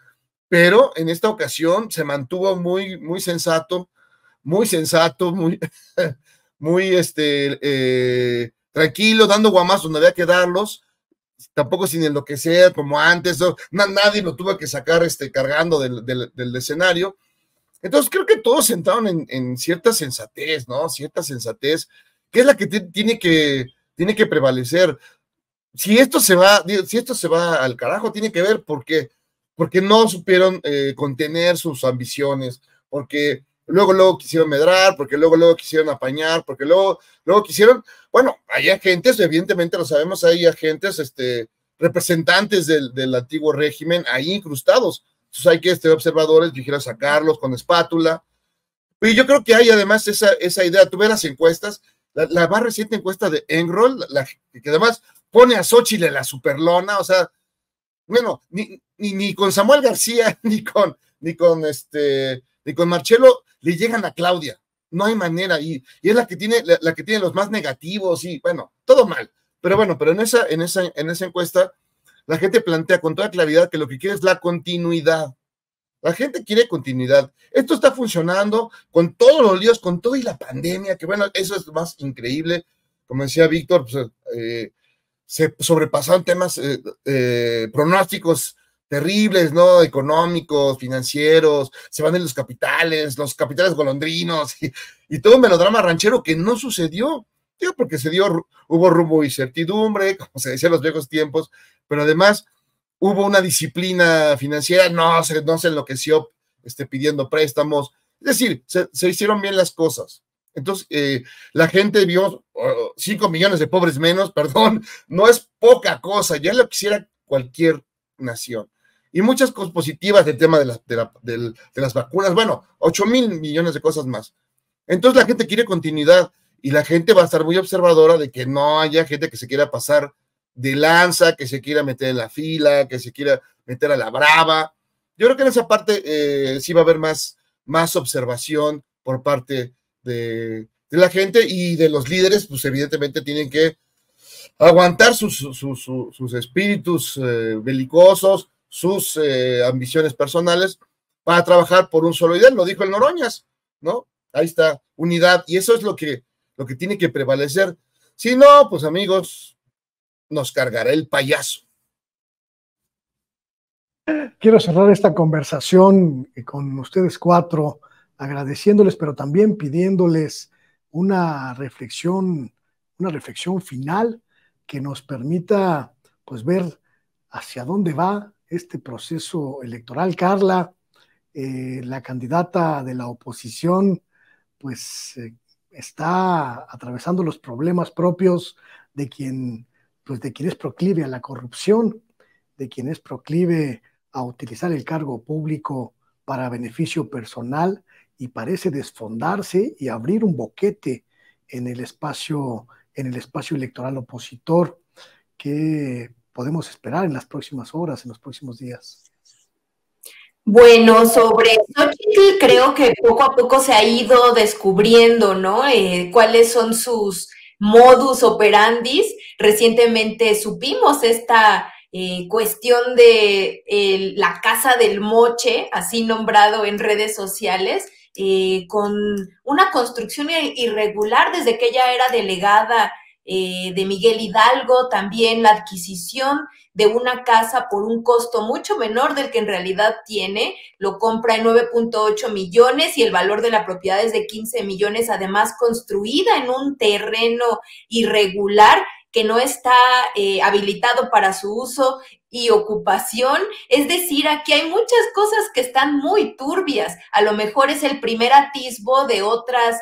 pero en esta ocasión se mantuvo muy sensato, muy tranquilo, dando guamazos donde había que darlos, tampoco sin enloquecer como antes, nadie lo tuvo que sacar cargando del escenario. Entonces creo que todos entraron en cierta sensatez, ¿no? Cierta sensatez, que es la que tiene que prevalecer. Si esto se va al carajo, tiene que ver porque no supieron contener sus ambiciones, porque luego quisieron medrar, porque luego quisieron apañar, porque luego quisieron, bueno, hay agentes, evidentemente lo sabemos, hay agentes, representantes del antiguo régimen ahí incrustados. Entonces hay que observadores, vigilar, sacarlos con espátula. Y yo creo que hay además esa idea. Tú ves las encuestas, la más reciente encuesta de Enroll, que además pone a Xóchitl en la superlona, o sea, bueno, ni con Samuel García, ni con Marcelo le llegan a Claudia. No hay manera, y es la que tiene los más negativos, y bueno, todo mal. Pero en esa encuesta, la gente plantea con toda claridad que lo que quiere es la continuidad. La gente quiere continuidad. Esto está funcionando con todos los líos, con todo y la pandemia, que bueno, eso es más increíble. Como decía Víctor, pues, se sobrepasaron temas, pronósticos terribles, ¿no? Económicos, financieros, se van en los capitales golondrinos, y todo un melodrama ranchero que no sucedió. Digo, porque hubo rumbo y certidumbre, como se decía en los viejos tiempos, pero además hubo una disciplina financiera, no se enloqueció pidiendo préstamos, es decir, se hicieron bien las cosas. Entonces, la gente vio 5 millones de pobres menos, perdón, no es poca cosa, ya lo quisiera cualquier nación. Y muchas cosas positivas del tema de las vacunas, bueno, 8,000 millones de cosas más. Entonces la gente quiere continuidad, y la gente va a estar muy observadora de que no haya gente que se quiera pasar de lanza, que se quiera meter en la fila, que se quiera meter a la brava. Yo creo que en esa parte sí va a haber más observación por parte de la gente, y de los líderes, pues evidentemente tienen que aguantar sus espíritus belicosos, sus ambiciones personales, para trabajar por un solo ideal. Lo dijo el Noroñas, ¿no? Ahí está, unidad, y eso es lo que tiene que prevalecer. Si no, pues amigos, nos cargará el payaso. Quiero cerrar esta conversación con ustedes cuatro, agradeciéndoles, pero también pidiéndoles una reflexión final que nos permita, pues, ver hacia dónde va este proceso electoral. Carla, la candidata de la oposición, pues está atravesando los problemas propios de quien es proclive a la corrupción, de quien es proclive a utilizar el cargo público para beneficio personal, y parece desfondarse y abrir un boquete en el espacio electoral opositor. ¿Qué podemos esperar en las próximas horas, en los próximos días? Bueno, sobre Xóchitl, creo que poco a poco se ha ido descubriendo, ¿no? Cuáles son sus modus operandis. Recientemente supimos esta cuestión de la Casa del Moche, así nombrado en redes sociales, con una construcción irregular desde que ella era delegada de Miguel Hidalgo, también la adquisición de una casa por un costo mucho menor del que en realidad tiene, lo compra en 9.8 millones y el valor de la propiedad es de 15 millones, además construida en un terreno irregular que no está habilitado para su uso, y ocupación. Es decir, aquí hay muchas cosas que están muy turbias. A lo mejor es el primer atisbo de otras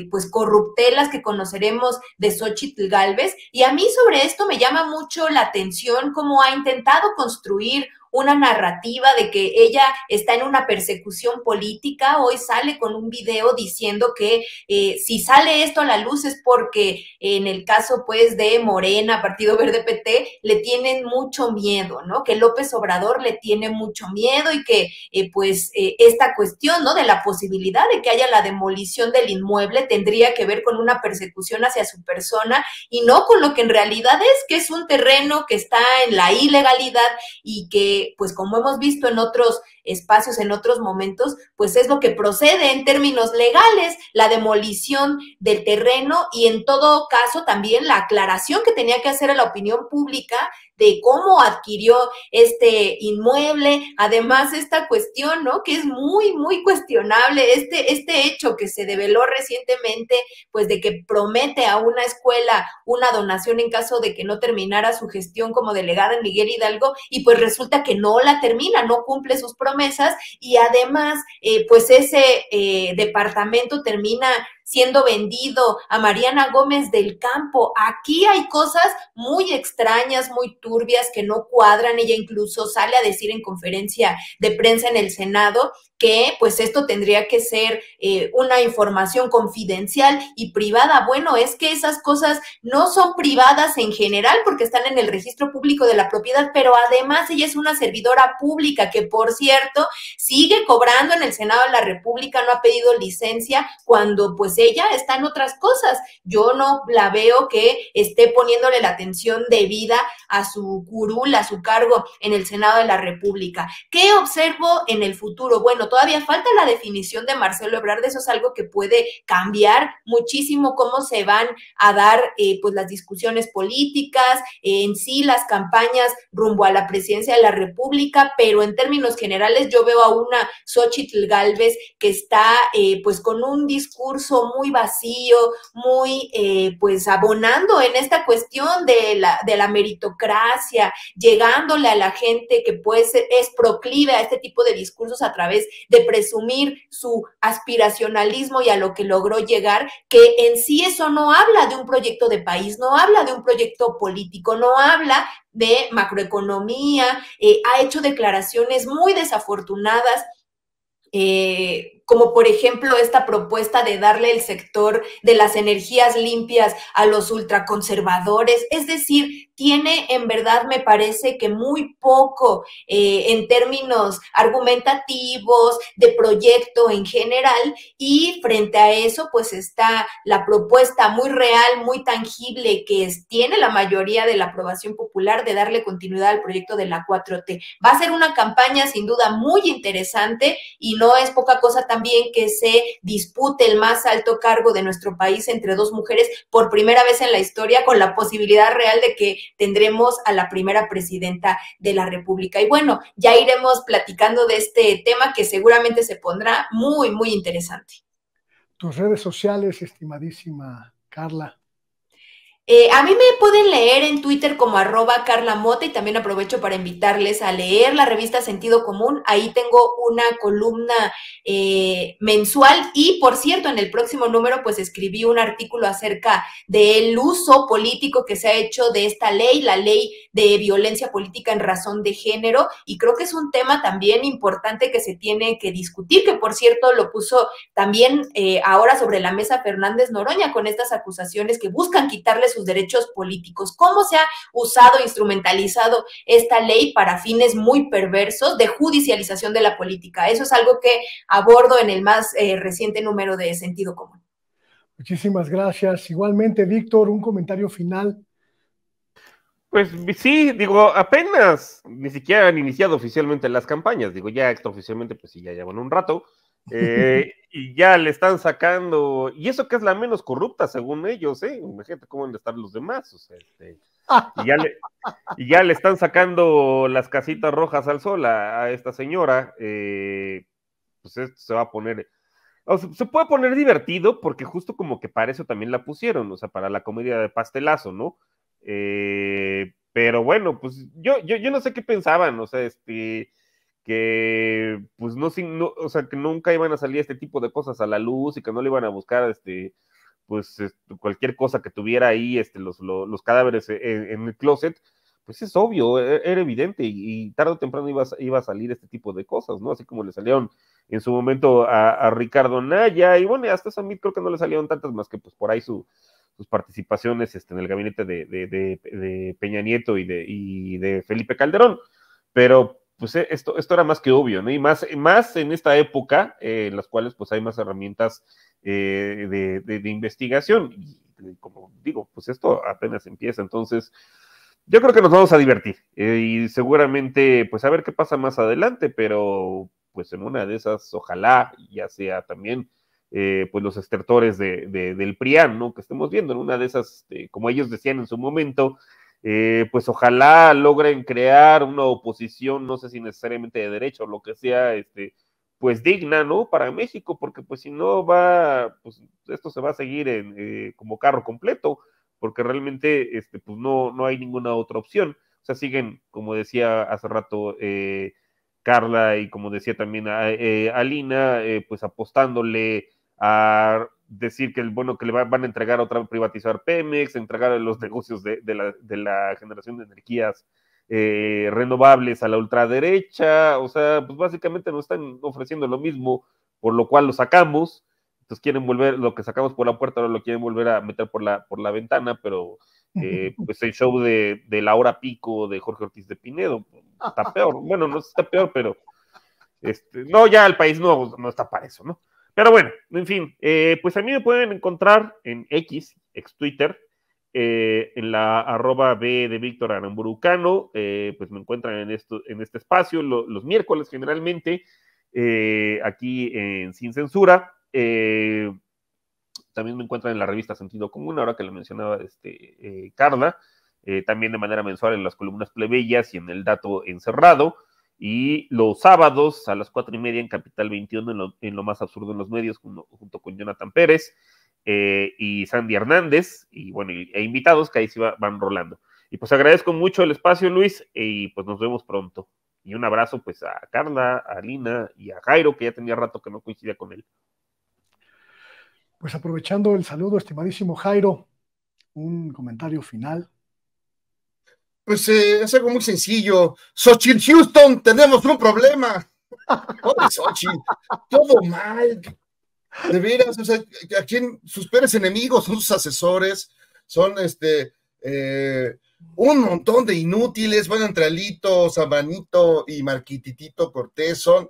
pues corruptelas que conoceremos de Xóchitl Gálvez, y a mí sobre esto me llama mucho la atención cómo ha intentado construir una narrativa de que ella está en una persecución política. Hoy sale con un video diciendo que si sale esto a la luz es porque en el caso pues de Morena, Partido Verde PT, le tienen mucho miedo, ¿no? Que López Obrador le tiene mucho miedo y que esta cuestión, ¿no? De la posibilidad de que haya la demolición del inmueble tendría que ver con una persecución hacia su persona y no con lo que en realidad es, que es un terreno que está en la ilegalidad y que pues como hemos visto en otros espacios, en otros momentos, pues es lo que procede en términos legales, la demolición del terreno y en todo caso también la aclaración que tenía que hacer a la opinión pública de cómo adquirió este inmueble, además esta cuestión, ¿no? Que es muy, muy cuestionable, este hecho que se develó recientemente, pues de que promete a una escuela una donación en caso de que no terminara su gestión como delegada en Miguel Hidalgo, y pues resulta que no la termina, no cumple sus promesas, y además, pues ese departamento termina siendo vendido a Mariana Gómez del Campo. Aquí hay cosas muy extrañas, muy turbias, que no cuadran. Ella incluso sale a decir en conferencia de prensa en el Senado que pues esto tendría que ser una información confidencial y privada. Bueno, es que esas cosas no son privadas en general porque están en el registro público de la propiedad, pero además ella es una servidora pública que, por cierto, sigue cobrando en el Senado de la República, no ha pedido licencia cuando pues ella está en otras cosas. Yo no la veo que esté poniéndole la atención debida a su curul, a su cargo en el Senado de la República. ¿Qué observo en el futuro? Bueno, todavía falta la definición de Marcelo Ebrard, eso es algo que puede cambiar muchísimo cómo se van a dar pues las discusiones políticas, en sí las campañas rumbo a la presidencia de la República, pero en términos generales yo veo a una Xóchitl Gálvez que está pues con un discurso muy vacío, muy pues abonando en esta cuestión de la meritocracia, llegándole a la gente que pues es proclive a este tipo de discursos a través de presumir su aspiracionalismo y a lo que logró llegar, que en sí eso no habla de un proyecto de país, no habla de un proyecto político, no habla de macroeconomía, ha hecho declaraciones muy desafortunadas, como por ejemplo esta propuesta de darle el sector de las energías limpias a los ultraconservadores. Es decir, tiene en verdad, me parece que muy poco en términos argumentativos, de proyecto en general, y frente a eso pues está la propuesta muy real, muy tangible que tiene la mayoría de la aprobación popular de darle continuidad al proyecto de la 4T. Va a ser una campaña sin duda muy interesante y no es poca cosa también que se dispute el más alto cargo de nuestro país entre dos mujeres por primera vez en la historia, con la posibilidad real de que tendremos a la primera presidenta de la República. Y bueno, ya iremos platicando de este tema que seguramente se pondrá muy, muy interesante. Tus redes sociales, estimadísima Carla. A mí me pueden leer en Twitter como @CarlaMota, y también aprovecho para invitarles a leer la revista Sentido Común. Ahí tengo una columna mensual, y por cierto, en el próximo número pues escribí un artículo acerca del uso político que se ha hecho de esta ley, la ley de violencia política en razón de género, y creo que es un tema también importante que se tiene que discutir, que por cierto lo puso también ahora sobre la mesa Fernández Noroña con estas acusaciones que buscan quitarle sus derechos políticos. ¿Cómo se ha usado, instrumentalizado esta ley para fines muy perversos de judicialización de la política? Eso es algo que abordo en el más reciente número de Sentido Común. Muchísimas gracias. Igualmente, Víctor, un comentario final. Pues sí, digo, apenas ni siquiera han iniciado oficialmente las campañas, digo, ya extraoficialmente, pues sí, ya llevan un rato, y ya le están sacando, y eso que es la menos corrupta según ellos, imagínate cómo han de estar los demás, o sea, y ya le están sacando las casitas rojas al sol a esta señora, pues esto se va a poner, o sea, se puede poner divertido, porque justo como que para eso también la pusieron, o sea, para la comedia de pastelazo, ¿no? Pero bueno, pues yo no sé qué pensaban, o sea, que pues no, o sea, que nunca iban a salir este tipo de cosas a la luz y que no le iban a buscar, pues cualquier cosa que tuviera ahí, los cadáveres en el closet, pues es obvio, era evidente, y tarde o temprano iba a salir este tipo de cosas, ¿no? Así como le salieron en su momento a Ricardo Naya, y bueno, hasta a mí creo que no le salieron tantas más que pues por ahí sus participaciones en el gabinete de Peña Nieto y de Felipe Calderón, pero pues esto era más que obvio, ¿no? Y más en esta época, en las cuales pues hay más herramientas de investigación, y como digo, pues esto apenas empieza, entonces yo creo que nos vamos a divertir, y seguramente pues a ver qué pasa más adelante, pero pues en una de esas, ojalá ya sea también pues los estertores del PRIAN, ¿no? Que estemos viendo en una de esas, como ellos decían en su momento, pues ojalá logren crear una oposición, no sé si necesariamente de derecha o lo que sea, pues digna, ¿no? Para México, porque pues si no pues esto se va a seguir como carro completo, porque realmente, pues no hay ninguna otra opción. O sea, siguen, como decía hace rato Carla, y como decía también Alina, pues apostándole a decir que que le van a entregar otra vez, privatizar Pemex, entregar los negocios de la generación de energías renovables a la ultraderecha. O sea, pues básicamente nos están ofreciendo lo mismo, por lo cual lo sacamos. Entonces quieren volver, lo que sacamos por la puerta, ahora lo quieren volver a meter por la ventana, pero pues el show de la hora pico de Jorge Ortiz de Pinedo está peor. Bueno, no está peor, pero no, ya el país no está para eso, ¿no? Pero bueno, en fin, pues a mí me pueden encontrar en ex Twitter, en la @B de Víctor Aramburucano, pues me encuentran en este espacio los miércoles generalmente, aquí en Sin Censura. También me encuentran en la revista Sentido Común, ahora que lo mencionaba Carla, también de manera mensual en las columnas plebeyas y en el dato encerrado, y los sábados a las 4:30 en Capital 21 en lo más absurdo en los medios, junto con Jonathan Pérez y Sandy Hernández, y bueno, e invitados que ahí sí van rolando. Y pues agradezco mucho el espacio, Luis, y pues nos vemos pronto. Y un abrazo pues a Carla, a Lina y a Jairo, que ya tenía rato que no coincidía con él. Pues aprovechando el saludo, estimadísimo Jairo, un comentario final. Pues es algo muy sencillo. Xochitl Houston, tenemos un problema. Pobre Xochitl, todo mal. De veras, o sea, aquí sus peores enemigos son sus asesores, son un montón de inútiles, bueno, entre Alito, Zambanito y Marquititito Cortés, son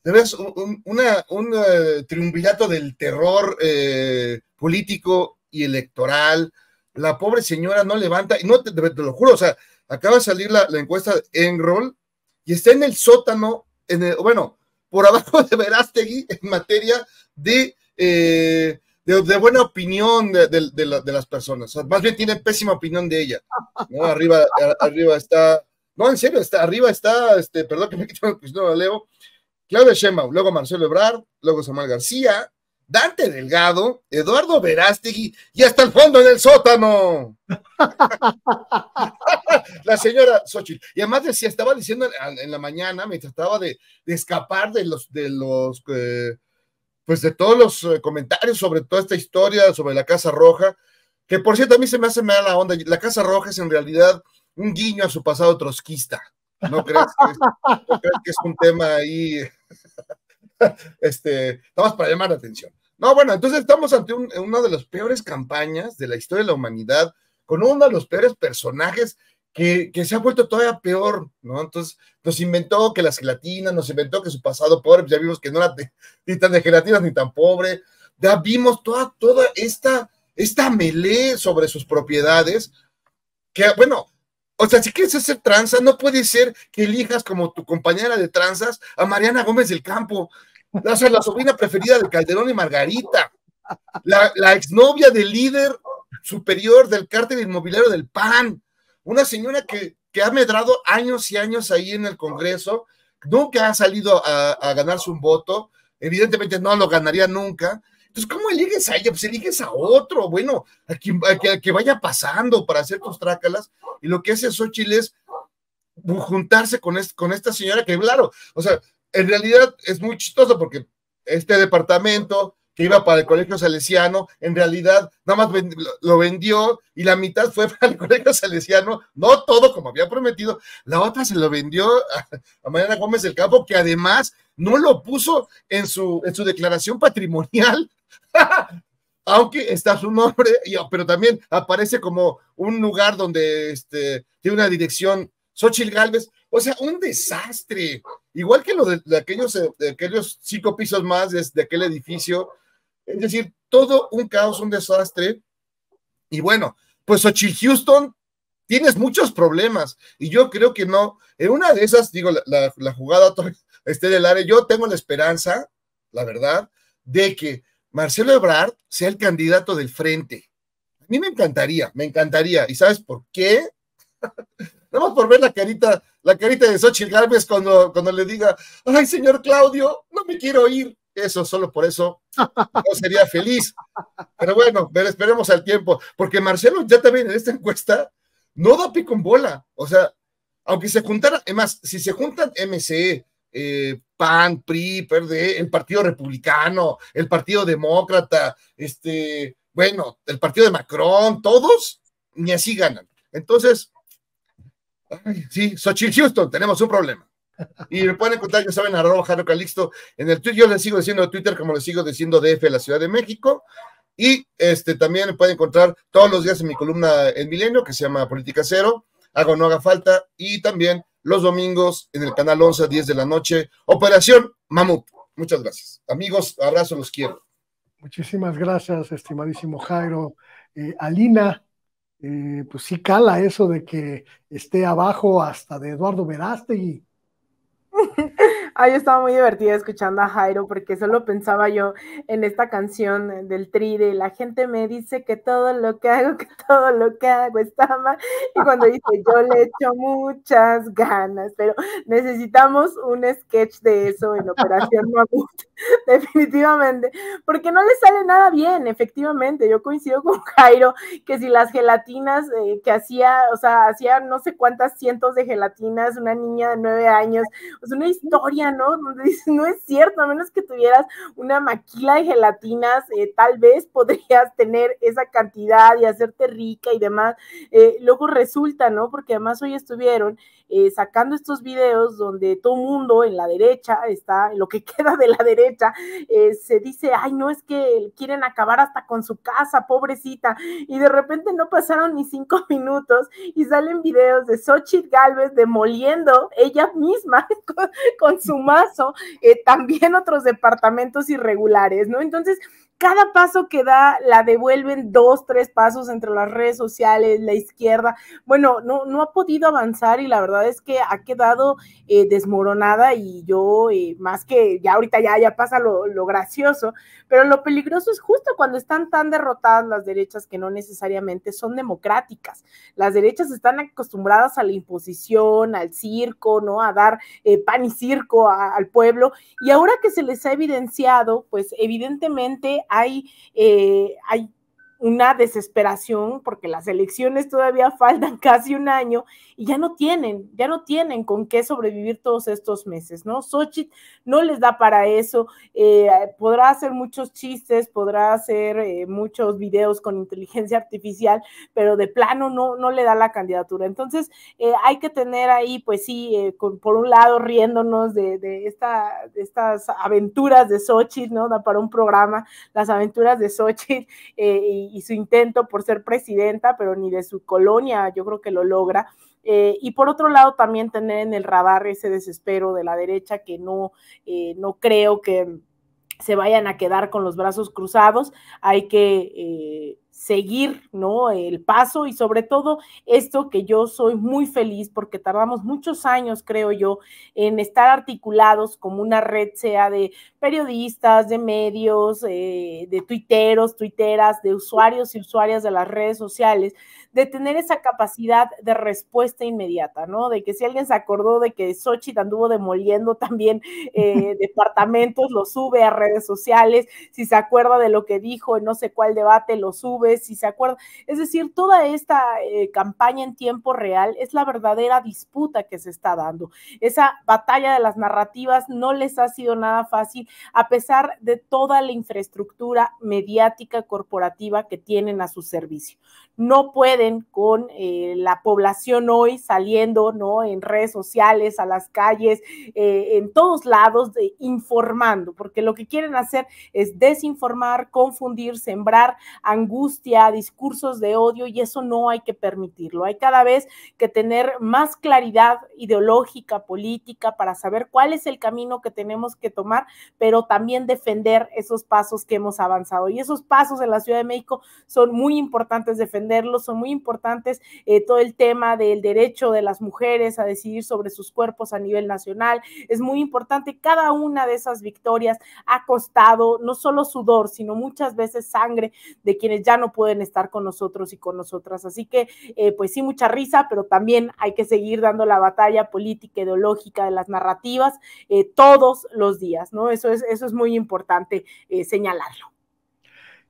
de veras un triunvirato del terror político y electoral. La pobre señora no levanta, y no te lo juro, o sea, acaba de salir la encuesta de Enroll y está en el sótano, bueno, por abajo de Verástegui en materia de buena opinión de las personas. O sea, más bien tiene pésima opinión de ella, ¿no? Arriba está, no, en serio, arriba está, perdón que me quito, pues no lo leo, Claudia Sheinbaum, luego Marcelo Ebrard, luego Samuel García, Dante Delgado, Eduardo Verástegui y hasta el fondo en el sótano. La señora Xochitl. Y además estaba diciendo en la mañana, me trataba de escapar pues de todos los comentarios sobre toda esta historia, sobre la Casa Roja, que por cierto a mí se me hace mala onda. La Casa Roja es en realidad un guiño a su pasado trotskista. ¿No crees que es un tema ahí? Estamos para llamar la atención. No, bueno, entonces estamos ante una de las peores campañas de la historia de la humanidad, con uno de los peores personajes que se ha vuelto todavía peor, ¿no? Entonces nos inventó que las gelatinas, nos inventó que su pasado pobre, pues ya vimos que no era ni tan de gelatinas ni tan pobre, ya vimos toda esta melee sobre sus propiedades, que bueno, o sea, si quieres hacer tranza, no puede ser que elijas como tu compañera de tranzas a Mariana Gómez del Campo, o sea, la sobrina preferida de Calderón y Margarita, la exnovia del líder superior del cártel inmobiliario del PAN, una señora que ha medrado años y años ahí en el Congreso, nunca ha salido a ganarse un voto, evidentemente no lo ganaría nunca, Entonces, ¿cómo eliges a ella? Pues eliges a otro, bueno, a que vaya pasando para hacer tus trácalas, y lo que hace Xochitl es juntarse con esta señora que, claro, o sea, en realidad es muy chistoso porque este departamento que iba para el colegio salesiano, en realidad nada más lo vendió y la mitad fue para el colegio salesiano, no todo como había prometido, la otra se lo vendió a Mariana Gómez del Campo, que además no lo puso en su declaración patrimonial, aunque está su nombre, pero también aparece como un lugar donde tiene una dirección Xochitl Gálvez, o sea, un desastre, igual que lo de aquellos 5 pisos más de aquel edificio, es decir, todo un caos, un desastre, y bueno, pues Xochitl Houston, tienes muchos problemas, y yo creo que no, en una de esas, digo, la jugada del área, yo tengo la esperanza, la verdad, de que Marcelo Ebrard sea el candidato del frente. A mí me encantaría, ¿y sabes por qué? Nada más por ver la carita de Xochitl Gálvez cuando le diga, ay, señor Claudio, no me quiero ir. Eso, solo por eso, yo sería feliz. Pero bueno, esperemos al tiempo, porque Marcelo ya también en esta encuesta no da pico en bola. O sea, aunque se juntaran, además, si se juntan MC, PAN, PRI, PRD, el Partido Republicano, el Partido Demócrata, bueno, el Partido de Macron, todos, ni así ganan. Entonces, ay, sí, Xochitl Houston, tenemos un problema. Y me pueden encontrar, ya saben, @Jairo Calixto en el Twitter. Yo les sigo diciendo Twitter como les sigo diciendo DF, la Ciudad de México. Y también me pueden encontrar todos los días en mi columna El Milenio, que se llama Política Cero, Haga o no haga falta. Y también los domingos en el canal 11 a 10 de la noche, Operación Mamut. Muchas gracias. Amigos, abrazo, los quiero. Muchísimas gracias, estimadísimo Jairo. Alina, pues sí cala eso de que esté abajo hasta de Eduardo Verástegui. Ay, yo estaba muy divertida escuchando a Jairo porque solo pensaba yo en esta canción del Tri de la gente me dice que todo lo que hago está mal, y cuando dice yo le echo muchas ganas, pero necesitamos un sketch de eso en Operación Mamut, definitivamente, porque no le sale nada bien, efectivamente, yo coincido con Jairo, que si las gelatinas que hacía no sé cuántas cientos de gelatinas, una niña de 9 años, pues una historia, ¿no? Donde dices, no es cierto, a menos que tuvieras una maquila de gelatinas, tal vez podrías tener esa cantidad y hacerte rica y demás. Luego resulta, ¿no? Porque además hoy estuvieron sacando estos videos donde todo mundo en la derecha está, lo que queda de la derecha, se dice, ay, no, es que quieren acabar hasta con su casa, pobrecita, y de repente no pasaron ni 5 minutos y salen videos de Xochitl Gálvez demoliendo ella misma con su mazo, también otros departamentos irregulares, ¿no? Entonces, cada paso que da la devuelven 2, 3 pasos entre las redes sociales, la izquierda, bueno, no ha podido avanzar y la verdad es que ha quedado desmoronada y yo, más que ya ahorita ya pasa lo gracioso, pero lo peligroso es justo cuando están tan derrotadas las derechas que no necesariamente son democráticas. Las derechas están acostumbradas a la imposición, al circo, ¿no? A dar pan y circo al pueblo, y ahora que se les ha evidenciado, pues evidentemente hay una desesperación porque las elecciones todavía faltan casi un año y ya no tienen con qué sobrevivir todos estos meses, ¿no? Xochitl no les da para eso, podrá hacer muchos chistes, podrá hacer muchos videos con inteligencia artificial, pero de plano no le da la candidatura. Entonces hay que tener ahí, pues sí, por un lado riéndonos de estas aventuras de Xochitl, ¿no? Da para un programa, las aventuras de Xochitl y su intento por ser presidenta, pero ni de su colonia yo creo que lo logra. Y por otro lado también tener en el radar ese desespero de la derecha que no creo que se vayan a quedar con los brazos cruzados. Hay que seguir, ¿no? El paso y sobre todo esto que yo soy muy feliz porque tardamos muchos años, creo yo, en estar articulados como una red, sea de periodistas, de medios, de tuiteros, tuiteras, de usuarios y usuarias de las redes sociales, de tener esa capacidad de respuesta inmediata, ¿no? De que si alguien se acordó de que Xochitl anduvo demoliendo también departamentos, lo sube a redes sociales, si se acuerda de lo que dijo en no sé cuál debate, lo sube, si se acuerda, es decir, toda esta campaña en tiempo real es la verdadera disputa que se está dando. Esa batalla de las narrativas no les ha sido nada fácil, a pesar de toda la infraestructura mediática corporativa que tienen a su servicio. No pueden con la población hoy saliendo, ¿no? En redes sociales, a las calles, en todos lados, informando, porque lo que quieren hacer es desinformar, confundir, sembrar angustia, discursos de odio, y eso no hay que permitirlo. Hay cada vez que tener más claridad ideológica, política, para saber cuál es el camino que tenemos que tomar, pero también defender esos pasos que hemos avanzado. Y esos pasos en la Ciudad de México son muy importantes defenderlos, son muy importantes todo el tema del derecho de las mujeres a decidir sobre sus cuerpos a nivel nacional. Es muy importante, cada una de esas victorias ha costado no solo sudor, sino muchas veces sangre de quienes ya no pueden estar con nosotros y con nosotras. Así que, pues sí, mucha risa, pero también hay que seguir dando la batalla política, ideológica de las narrativas todos los días, ¿no? Eso es muy importante señalarlo.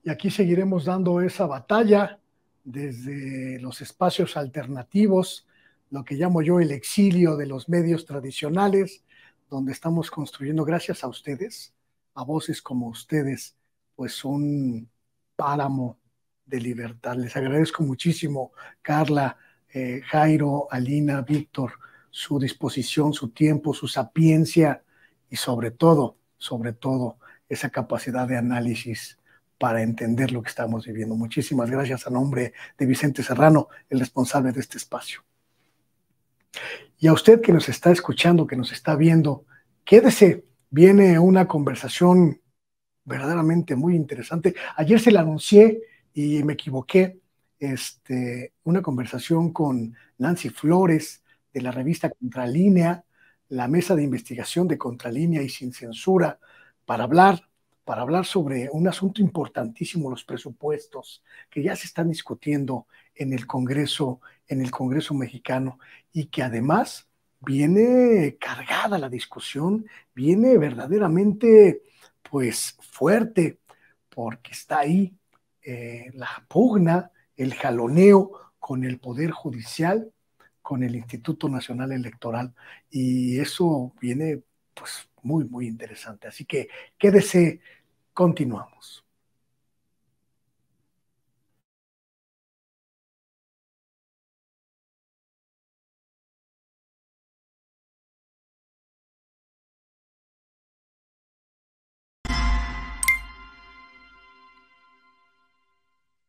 Y aquí seguiremos dando esa batalla desde los espacios alternativos, lo que llamo yo el exilio de los medios tradicionales, donde estamos construyendo, gracias a ustedes, a voces como ustedes, pues un páramo de libertad. Les agradezco muchísimo, Carla, Jairo, Alina, Víctor, su disposición, su tiempo, su sapiencia y sobre todo, esa capacidad de análisis para entender lo que estamos viviendo. Muchísimas gracias a nombre de Vicente Serrano, el responsable de este espacio. Y a usted que nos está escuchando, que nos está viendo, quédese, viene una conversación verdaderamente muy interesante. Ayer se la anuncié y me equivoqué, una conversación con Nancy Flores de la revista Contralínea, la mesa de investigación de Contralínea y Sin Censura, para hablar sobre un asunto importantísimo, los presupuestos que ya se están discutiendo en el Congreso mexicano, y que además viene cargada la discusión, viene verdaderamente pues fuerte, porque está ahí la pugna, el jaloneo con el Poder Judicial, con el Instituto Nacional Electoral, y eso viene pues muy, muy interesante. Así que quédese, continuamos.